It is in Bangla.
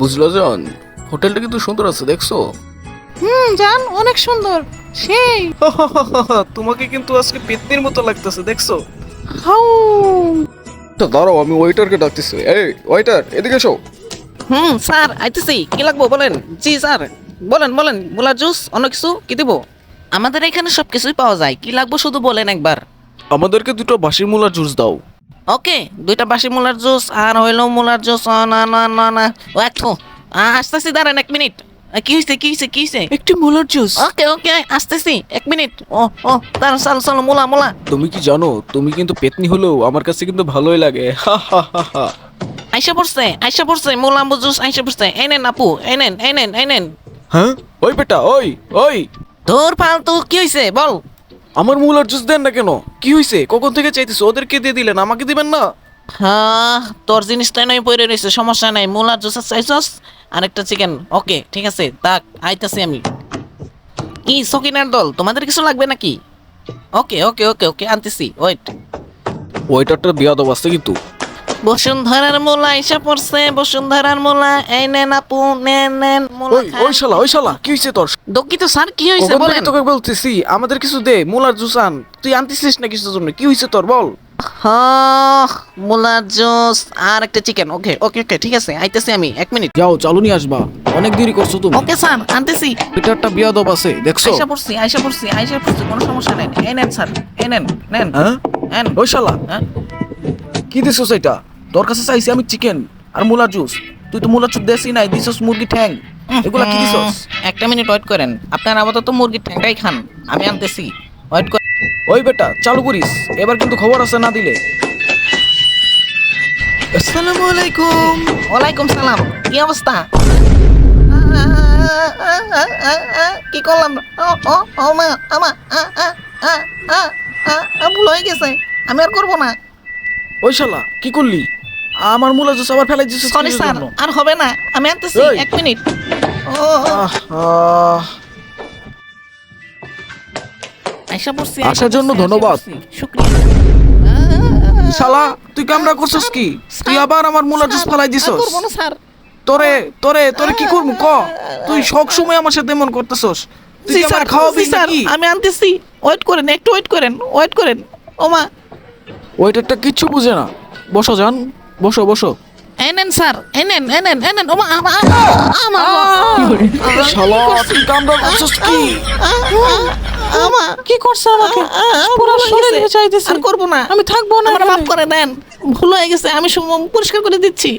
বুঝলো জান, হোটেলটা কিন্তু সুন্দর আছে দেখছো? জান অনেক সুন্দর সেই তোমাকে কিন্তু আজকে পেতনির মতো লাগতেছে দেখছো? হাউ তো দাঁড়াও, আমি ওয়েটারকে ডাকতেছি। এই ওয়েটার, এদিকে এসো। স্যার আইতেছি, কি লাগবো বলেন। জি স্যার, বলেন বলেন। মুলার জুস, অন্য কিছু কি দিব? আমাদের এখানে সব কিছুই পাওয়া যায়, কি লাগবো শুধু বলেন একবার। আমাদেরকে দুটো বাসি মুলার জুস দাও। ওকে, 2টা বাসি মুলার জুস আর হইলো মুলার জুস। না না না না, ও একটু আসতেছি, দাঁড়ান 1 মিনিট। কি হয়েছে কি হয়েছে কি হয়েছে? একটু মুলার জুস। ওকে ওকে আসতেছি 1 মিনিট। ও দাঁড়ান, চলো চলো, মুলা মুলা। তুমি কি জানো, তুমি কিন্তু পেতনি হলেও আমার কাছে কিন্তু ভালোই লাগে। হা হা হা হা। আইসা পড়ছে মুলা জুস আইসা পড়ছে। এই নেন আপু, এই নেন এই নেন এই নেন। হ্যাঁ ওই বেটা, ওই ওই তোর ফালতু কি হয়েছে বল। আমার মুলার জুস দেন না কেন? কি হয়েছে? কখন থেকে চাইতেছো? ওদেরকে দিয়ে দিলেন, আমাকে দিবেন না? হ্যাঁ, তোর জিনিসটাই নয় পড়ে রয়েছে, সমস্যা নাই। মুলার জুস চাইছস, আরেকটা চিকেন। ওকে ঠিক আছে, তাক আইতাছি আমি। কি সকিনার দল, তোমাদের কিছু লাগবে নাকি? ওকে ওকে ওকে ওকে আনতেছি, ওয়েট। ওয়েটারটা বিয়াদব আছে কিন্তু। বসুন্ধরার মোলা এসে পড়ছে, বসুন্ধরার মোলা। এই নেন আপু, নেন নেন মোলা ওই ওই শালা, ওই শালা, কি হয়েছে তোর? দুঃখিত স্যার, কি হয়েছে কখন থেকে বলেন। তোকে বলতেছি আমাদের কিছু দে, মুলার জুস আন। তুই আনতেছিস না কিছুর জন্য? কি হয়েছে তোর বল? হ্যাঁ, মোলার জুস আর একটা চিকেন। ওকে ওকে ওকে ঠিক আছে, আইতেছি আমি 1 মিনিট। যাও, চালু নিয়ে আসবা, অনেক দেরি করছো তুমি। ওকে স্যার, আনতেছি। ওয়েটারটা বিয়াদব আছে দেখছো? আইসা পড়ছি আইসা পড়ছি আইসা পড়ছি, কোনো সমস্যা নেই। এই নেন স্যার, এই নেন নেন হ্যাঁ নেন। ওই শালা, হ্যাঁ? কি দিছস এটা? তোর কাছে চাইছি আমি চিকেন আর মুলার জুস, তুই তো মুলার জুস দেসি নাই, দিছস মুরগি ঠ্যাং। এগুলা কি দিছস? 1 মিনিট ওয়েট করেন, আপনার আপাতত মুরগির ঠ্যাংটাই খান, আমি আনতেছি, ওয়েট করেন। ওই বেটা চালু করিস, এবার কিন্তু খবর আছে না দিলে। আসসালামু আলাইকুম। ওয়ালাইকুম সালাম, কি অবস্থা? কি করলাম? ও মা, আমা ভুল হয়ে গেছে, আমি আর করবো না। ওই শালা কি করলি? আমার মুলার জুস আবার ফেলাই দিছস সরি কিসের স্যার, জন্য? আর হবে না, আমি আনতেছি এই। 1 মিনিট। আইসা পড়ছি, আসার জন্য ধন্যবাদ। শুক্রিয়া। শালা তুই কামরা করছস কি? তুই আবার আমার মুলার জুস ফেলাই দিছস। করবো না স্যার। তোরে তোরে তোরে কি করবো ক? তুই সব সময় আমার সাথে এমন করতেছস। তুই জি কি আমার স্যার, খাওয়াবি জি স্যার, নাকি? আমি আনতেছি, ওয়েট করেন, একটু ওয়েট করেন, ওয়েট করেন। ও মা, ওইটারটা কিচ্ছু বুঝে না। বসো জান, বসো বসো। এনেন স্যার, এনেন এনেন এনেন। ও মা, শালা তুই কামরা করছস কি? কি করছ আমাকে? পুরো শরীর চাইতেছে। আর করবো না, আমি থাকবো না আমার এখানে। মাফ করে দেন, ভুল হয়ে গেছে, আমি পরিষ্কার করে দিচ্ছি।